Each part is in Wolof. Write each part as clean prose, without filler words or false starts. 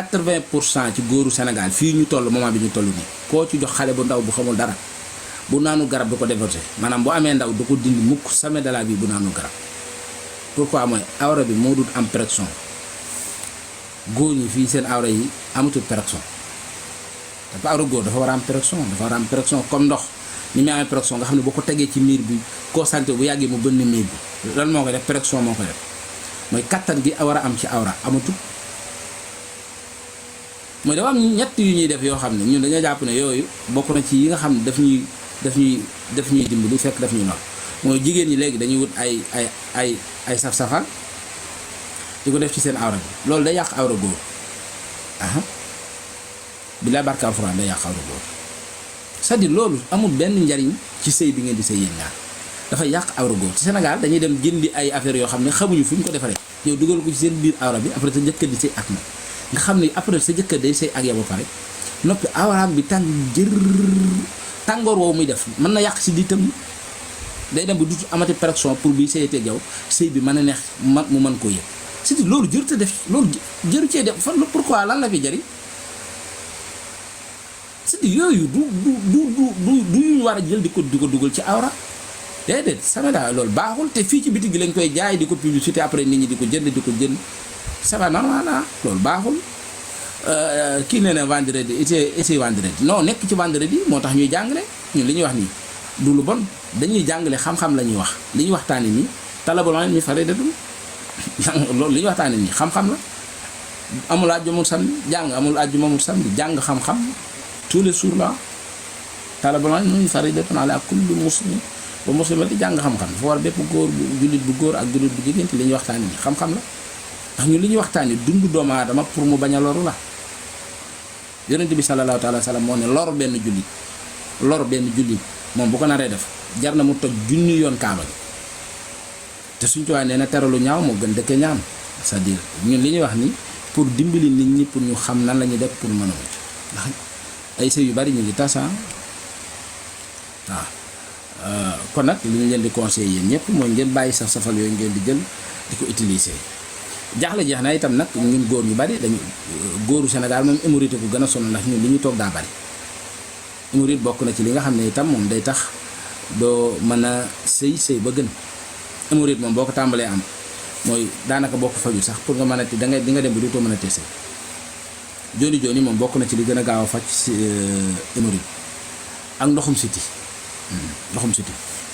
80% ci góoru Sénégal fii ñu toll moment bi ñu toll nii koo ci jox xale bu ndaw bu xamul dara bu naanu garab du ko développé maanaam bu amee ndaw du ko dindi mukk jamais de la vie bu naanu garab pourquoi mooy awra bi moo dul am pression góor ñi fii seen awra yi amatul pression dafa awra góor dafa war a am pression dafa war a am pression comme ndox ni muy amee pression nga xam ne boo ko tegee ci miir bi concentré bu yàggee mu bënn miir bi lan moo koy def pression moo koy def mooy kattan gi war a am ci awra amatul mooy dafa am ñett yu ñuy def yoo xam ne ñun dañoo jàpp ne yooyu bokk na ci yi nga xam ne daf ñuy dimbali fekk daf ñuy nor mooy jigéen ñi léegi dañuy wut ay saf-safal di ko def ci seen awra bi loolu day yàq awra góor aha bi la barka alxuraan day yàq awra góor c'est-à-dire loolu amul benn njariñ ci sëy bi ngeen di sëy yéen ñaar dafa yàq awra góor ci Sénégal dañuy dem jëndi ay affaires yoo xam ne xamuñu fu ñu ko defaree yow dugal ko ci seen biir awra bi après sa jëkkër di sëy ak na nga xam ne après sa jëkkër day sëy ak yow ba pare noppi awraam bi tàng jër tàngoor woowu muy def mën na yàq si diitam day dem ba du amati pression pour bi sëyatee ak yow sëy bi mën a neex mu mën koo yëg c'est loolu jër te def loolu jëru cee def fan pourquoi lan la fi jëriñ c'est yooyu du ñu war a jël di ko dugal ci awra déedéet sama daal loolu baaxul te fii ci bitig gi lañ koy jaay di ko publicité après nit ñi di ko jënd ça va normal ah loolu baaxul kii nee na vendredi été vendredi non nekk ci vendredi moo tax ñuy jàngale ñun li ñuy wax nii du lu bon dañuy jàngale xam-xam la ñuy wax li ñuy waxtaane nii talabul ilmi fariidatun loolu li ñuy waxtaane nii xam-xam la amul àjjuma amul samedi jàng amul àjjuma amul samedi jàng xam-xam tous les jours là talabul ilmi fariidatun ala kulli muslim ba muslimati jàng xam-xam dafa war bépp góor bu jullit bu góor ak jullit bu jigéen li ñuy waxtaane nii xam-xam la ndax ñun li ñuy waxtaane dundu doomu aadama pour mu bañ a loru la yonent bi sallallahu alayhi wa sallam moo ne lor benn jullit moom bu ko naree def jar na mu toj junni yoon kaaba gi te suñ tuwaay nee na teralu ñaaw moo gën dëkke ñaam c'est-à-dire ñun li ñuy wax ni pour dimbali nit ñi pour ñu xam nan la ñuy def pour mën a mucc ndax ay sëy yu bari ñu ngi tasa waaw kon nag li ñu leen di conseiller yéen ñëpp mooy ngeen bàyyi saf-safal yooyu ngeen di jël di ko utiliser jaaxle jeex na itam nag ñun góor ñu bari dañu góoru Sénégal moom hémorroïde ko gën a sonal ndax ñun li ñuy toog daa bari hémorroïde bokk na ci li nga xam ne itam moom day tax doo mën a sëy ba gën hémorroïde moom boo ko tàmbalee am mooy daanaka boo ko faju sax pour nga mën a di nga dem ba dootoo mën a tee sëy jooni moom bokk na ci li gën a gaaw a faj hémorroïde ak ndoxum siti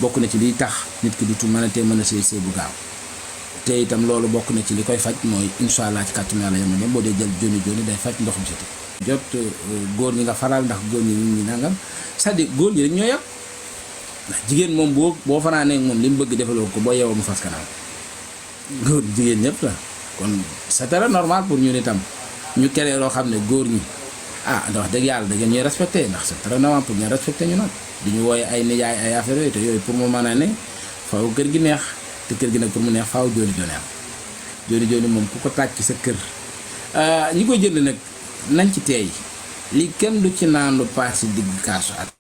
bokk na ci liy tax nit ki dutu mën a sëy bu gaaw te itam loolu bokk na ci li koy faj mooy incha allah ci kàttanu Yàlla yama ne boo dee jël jooni day faj ndoxum siti jot góor ñi nga faral ndax góor ñi nangam c'est-à-dire góor ñi rek ñoo yàpp ndax jigéen moom boo fanaanee moom li mu bëgg defaloo ko boo yeewoo mu fas kanam góor jigéen ñëpp la kon c'est très normal pour ñun itam ñu keree loo xam ne góor ñi wax dëgg yàlla da ngeen ñuy respecté ndax c'est très normal pour ñu respecté ñu nag di ñu wooye ay nijaay ay affaire yooyu te yooyu pour mu mën a ne faaw kër gi neex te kër gi nag pour mu neex faaw jooni am jooni moom ku ko taaj ci sa kër ñi koy jënd nag nañ ci teey li kenn du ci naan lu paas ci digg kaasu ataaya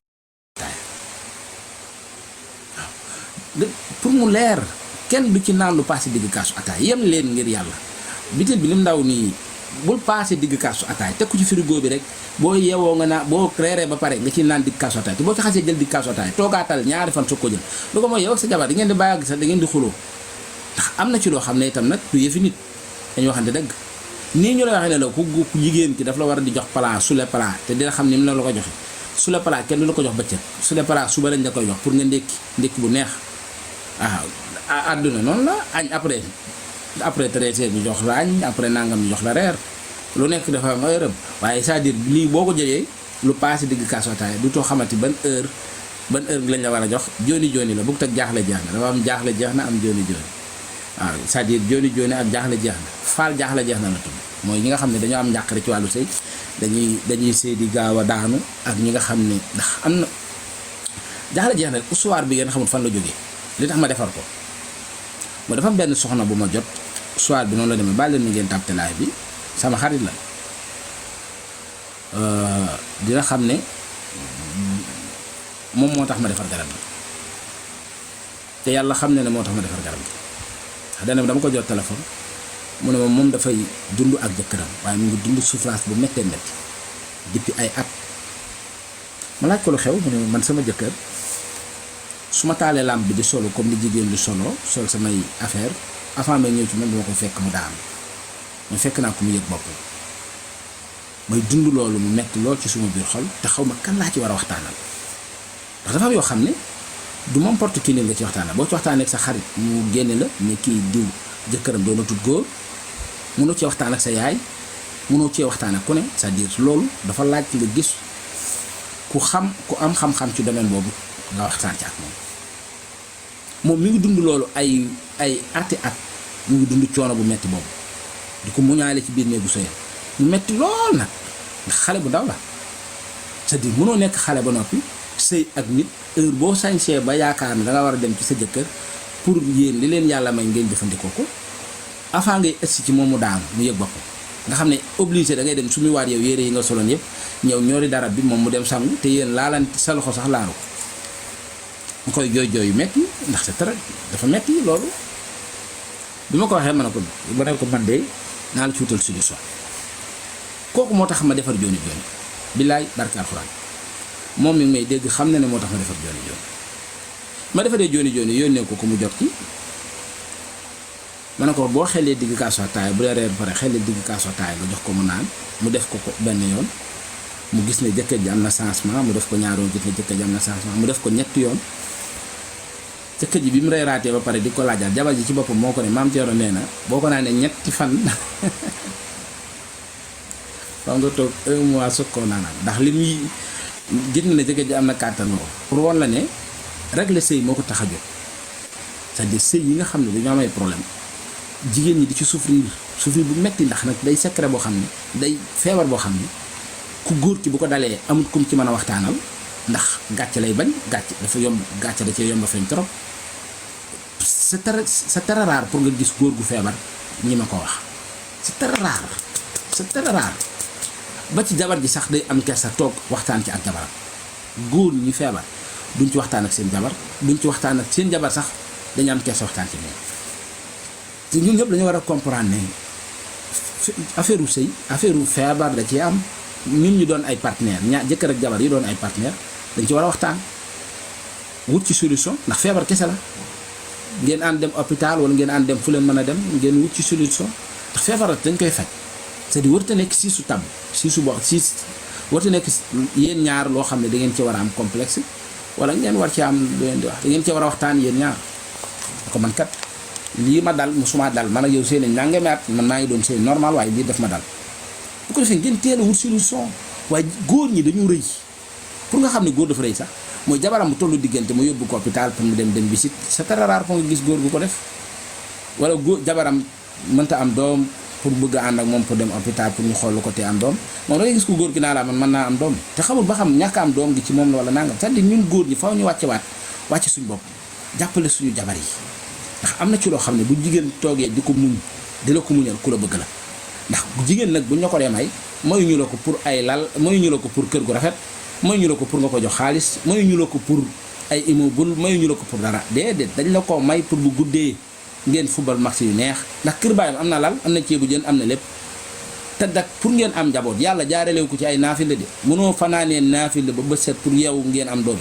waaw pour mu leer kenn du ci naan lu paas ci digg kaasu ataaya yem leen ngir yàlla bitel bi lim ndaw nii bul paase digg kaasu ataaya teg ko ci frigo bi rek boo yeewoo nga naa boo reeree ba pare nga ci naan digg kaasu ataaya te boo ci xasee jël digg kaasu ataaya toogaatal ñaari fan soog ko jël lu ko mooy yow ak sa jabar di ngeen di bàyyi ak sax da ngeen di xuloo ndax am na ci loo xam ne itam nag du yëfi nit dañu waxante dëgg nii ñu la waxee ne la ku jigéen ki daf la war a di jox plat sous le plat te dina xam ni mu la ko joxe sous le plat kenn du la ko jox bëccëg sous le plat suba lañ la koy jox pour nga ndékki bu neex waaw àdduna noonu la añ après traité ñu jox la añ après nangam ñu jox la reer lu nekk dafa am heure waaye c'est-à-dire lii boo ko jëlee lu passé digg kaasu ataaya du too xamante ban heure lañ la war a jox jooni la bugg teg jaaxle jeex na dafa am jaaxle jeex na am jooni waaw c'est-à-dire jooni ak jaaxle jeex na faal jaaxle jeex na la tudd mooy ñi nga xam ne dañoo am njàqare ci wàllu sëy dañuy sëy di gaaw a daanu ak ñi nga xam ne ndax am na jaaxle jeex na histoire bi ngeen xamul fan la jógee li tax ma defar ko moo dafa am benn soxna bu ma jot histoire bi noonu la demee bàyyi leen ni ngeen tàppte laay bi sama xarit la dina xam ne moom moo tax ma defar garab gi te yàlla xam ne moo tax ma defar garab gi dana dama ko jot téléphone mu ne ma moom dafay dund ak jëkkëram waaye mu ngi dund souffrance bu méttee métti depuis ay at. ma laaj ko lu xew mu ne man sama jëkkër su ma taalee làmp bi di solo comme ni jigéen di solo sol samay affaire avant may ñëw ci man dama ko fekk mu daanu ma fekk naa ko mu yëg bopp may dund loolu mu metti lool ci suma biir xol te xaw ma kan laa ci war a waxtaanal ndax dafa am yoo xam ne du n'importe qui nga ci waxtaanal boo ci waxtaanee ak sa xarit mu génne la ne kii diw jëkkëram doon na tut góor mënoo cee waxtaan ak sa yaay mënoo cee waxtaan ak ku ne c'est-à-dire loolu dafa laaj nga gis ku am xam-xam ci domaine boobu nga waxtaan ci ak moom mi ngi dund loolu ay ati at mu ngi dund coono bu metti boobu di ko muñaale ci biir néegu sëyam mu metti lool nag ndax xale bu ndaw la c'est-à-dire mënoo nekk xale ba noppi sëy ak nit heure boo sañsee ba yaakaar ne da nga war a dem ci sa jëkkër pour yéen li leen yàlla may ngeen jëfandikoo ko avant ngay ëssi ci moom mu daanu mu yëg boppam nga xam ne obligé da ngay dem su muy waat yow yére yi nga soloon yëpp ñëw ñoori darab bi moom mu dem sangu te yéen laalante sa loxo sax laalu ko mu koy jooy yu metti ndax c'est très dafa metti loolu bi ma ko waxee ma ne ko man de naa la ci wutal solution kooku moo tax ma defar jooni jooni billaay barke alxuraan moom mi ngi may dégg xam na ne moo tax ma defar jooni jooni ma defaree jooni jooni yónnee ko mu jot ci ma ne ko boo xelee digg kaasu ataaya bu dee reer ba pare xelee digg kaasu ataaya nga jox ko mu naan mu def ko benn yoon mu gis ne jëkkër ji am na changement mu def ko ñaaroon gis ne jëkkër ji am na changement mu def ko ñetti yoon jëkkër ji bi mu reeraatee ba pare di ko laajaat jabar ji ci boppam moo ko ne maam Thierno nee na boo ko naanee ñetti fan fa nga toog 1 mois soog koo naanaat ndax li muy gis na ne jëkkër ji am na kàttan boobu pour woon la ne régler sëy moo ko tax a jóg c'est-à-dire sëy yi nga xam ne dañoo am ay problème jigéen ñi di ci souffrir bu metti ndax nag day secret boo xam ne day feebar boo xam ne ku góor ki bu ko dalee amul kum ci mën a waxtaanal ndax gàcce lay bañ gàcce dafa yomb gàcce da cee yomb a feeñ trop c'est très rare pour nga gis góor gu feebar ñi ma ko wax c'est très rare ba ci jabar ji sax day am kersa toog waxtaan ci ak jabaram góor ñi feebar duñ ci waxtaan ak seen jabar duñ ci waxtaan ak seen jabar sax dañu am kersa waxtaan ci moom te ñun ñëpp dañu war a comprendre ne affaire u sëy affaire u feebar da ci am ñun ñu doon ay partenaire jëkkër ak jabar yi doon ay partenaire dañ ci war a waxtaan wut ci solution ndax feebar kese la ngeen ànd dem hôpital wala ngeen ànd dem fu leen mën a dem ngeen wut ci solution ndax feebar dañ koy faj c'est-à-dire warta nekk siisu tab warta nekk yéen ñaar loo xam ne da ngeen ci war a am complexe wala ngeen war ci am lu leen di wax da ngeen ci war a waxtaan yéen ñaar ko man kat lii ma dal musuma dal man ak yow sëy nañ nangami at man maa ngi doon sëy normal waaye lii def ma dal bu ko defee ngeen teel a wut solution waaye góor ñi dañu rëy pour nga xam ne góor dafa rëy sax mooy jabaram bu tollu diggante mu yóbbu ko hôpital pour mu dem visite c'est très rare pour nga gis góor gu ko def wala jabaram mënta am doom pour bëgg a ànd ak moom pour dem hôpital pour ñu xool lu ko te am doom moom da ngay gis ko góor gi naa laa man mën naa am doom te xamul ba xam ñàkk am doom gi ci moom la wala nangam c'est-à-dire ñun góor ñi faaw ñu wàcce suñu bopp jàppale suñu jabar yi ndax am na ci loo xam ne bu jigéen toogee di ko muñ di la ko muñal ku la bëgg la ndax jigéen nag buñ la ko dee may mayuñu la ko pour ay lal mayuñu la ko pour kër gu rafet mayuñu la ko pour nga ko jox xaalis mayuñu la ko pour ay immeuble mayuñu la ko pour dara déedéet dañ la ko may pour bu guddee ngeen football match yu neex ndax kër baayam am na lal am na ceebu jën am na lépp te dak pour ngeen am njaboot yàlla jaaralewu ko ci ay naafila de mënoo fanaanee naafila ba bët set pour yow ngeen am doom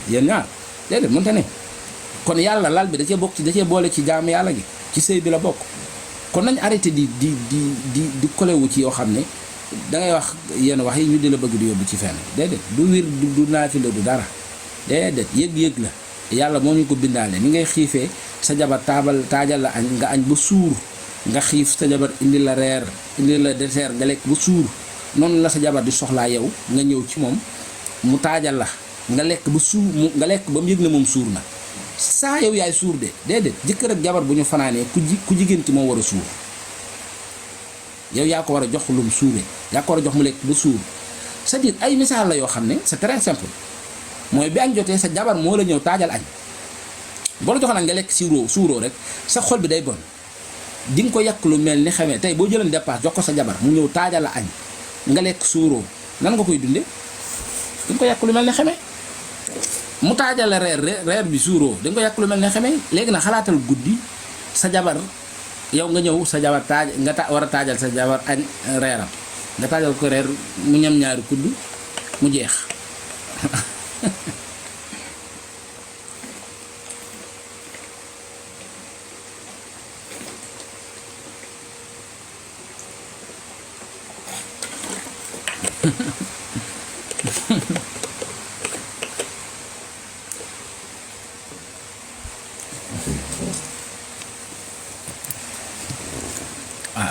yéen ñaar déedéet mënta ne kon yàlla lal bi da cee bokk ci da cee boole ci jaamu yàlla gi ci sëy bi la bokk kon nañ arrêté di kolewu ci yoo xam ne dangay wax yenn wax yi ñu di la bëgg di yóbbu ci fenn déedéet du wir du naafila du dara déedéet yëg-yëg la yàlla moo ñu ko bindaale ni ngay xiifee sa jabar taajal la añ nga añ ba suur nga xiif sa jabar indi la reer indi la dessert nga lekk ba suur noonu la sa jabar di soxlaa yow nga ñëw ci moom mu taajal la nga lekk ba suur nga lekk ba mu yëg ne moom suur na saa yow yaay suur de déedéet jëkkër ak jabar bu ñu fanaanee ku jigéen ki moo war a suur yow yaa ko war a jox lum suuree yaa ko war a jox mu lekk ba suur c'est-à-dire ay misaal la yoo xam ne c'est très simple mooy bi añ jotee sa jabar moo la ñëw taajal añ boo la jox nag nga lekk suuroo rek sa xol bi day bon di nga ko yàq lu mel ni xamee tey boo jëloon dépasse jox ko sa jabar mu ñëw taajal la añ nga lekk suuroo nan nga koy dunde di nga ko yàq lu mel ni xamee mu taajal la reer bi suuroo da nga ko yàq lu mel ni xamee léegi nag xalaatal guddi sa jabar yow nga ñëw sa jabar war a taajal sa jabar añ reeram nga taajal ko reer mu ñam ñaari kudd mu jeex.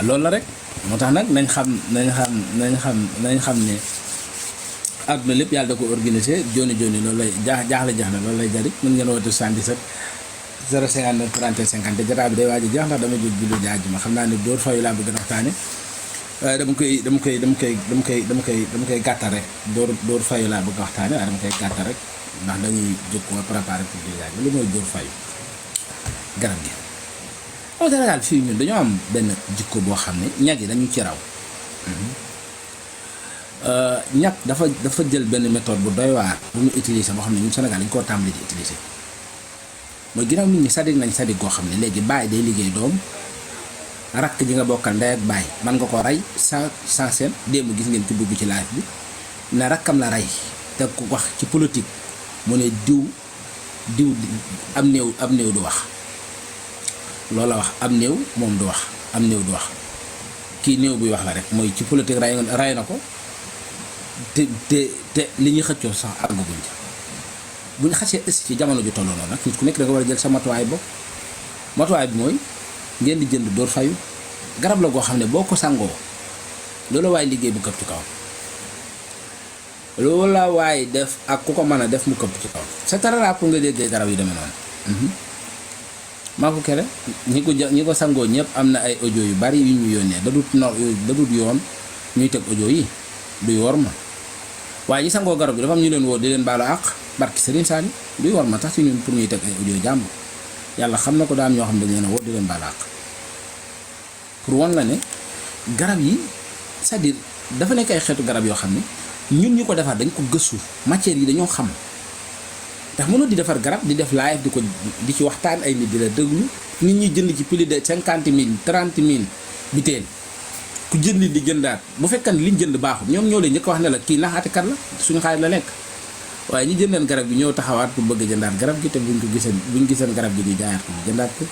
Loolu la rek moo tax nag nañ xam ne àdduna lépp yàlla da ko organisé joni loolu lay jaaxle loolu lay jariñ. mën ngeen woote 77 059 30 50 jotaay bi day waaj a jeex ndax dama jóg julli jaaj ma xam naa ne dóor fayu laa bëgg a waxtaane waaye dama koy gàttal rek dóor fayu laa bëgg a waxtaane waaye dama koy gàttal rek ndax dañuy jóg ko préparé pour julli jaaj ma li mooy dóor fayu garab gi. au Sénégal fii ñun dañoo am benn jikko boo xam ne ñag yi dañu ci raw. ñag dafa jël benn méthode bu doy waar bu mu utiliser boo xam ne ñun Sénégal dañu koo tàmbali di utiliser mooy ginnaaw nit ñi sadik nañ sadik goo xam ne léegi baay day liggéey doom rakk ji nga bokkal ndey ak baay man nga ko rey sans seen démb gis ngeen ci dugg ci live bi ne rakkam la rey te ku wax ci politique mu ne diw am néew du wax. loolu la wax am néew moom du wax am néew du wax kii néew buy wax la rek mooy ci politique ray na ko te li ñuy xëccoo sax àgguñ ca bu ñu xasee ës ci jamono ju toll noonu nag nit ku nekk da nga war a jël sa matuwaay bopp. matuwaay bi mooy ngeen di jënd dóor fayu garab la goo xam ne boo ko sangoo loolu waaye liggéey bu këpp ci kaw loolu la waaye def ak ku ko mën a def mu këpp ci kaw c'est très rare pour nga déggee garab yu demee noonu. maa ko kere ñi ko sangoo ñëpp am na ay audio yu bari yu ñu yónnee da dut yoon ñuy teg audio yi duy wor ma waaye ñi sangoo garab bi dafa am ñu leen woo di leen baalu àq barki Serigne Sall duy wor ma tax ci ñun pour ñuy teg ay audio jàmm yàlla xam na ko daan ñoo xam ne dañ leen a woo di leen baalu àq pour wan la ne garab yi c'est-à-dire dafa nekk ay xeetu garab yoo xam ne ñun ñu ko defar dañ ko gëstu matière yi dañoo xam. ndax mënoo di defar garab di def live di ci waxtaan ay nit di la déglu nit ñi jënd ci plus de 50 000 30 000 biteel ku jënd di jëndaat bu fekkee ne liñ jënd baaxul ñoom ñoo leen njëkk wax ne la kii naxaatikat la suñu xaalis la lekk waaye ñi jëndeen garab gi ñoo taxawaat pour bëgg jëndaat garab gi te buñ giseen garab gi ñu jaayaat ko jëndaat ko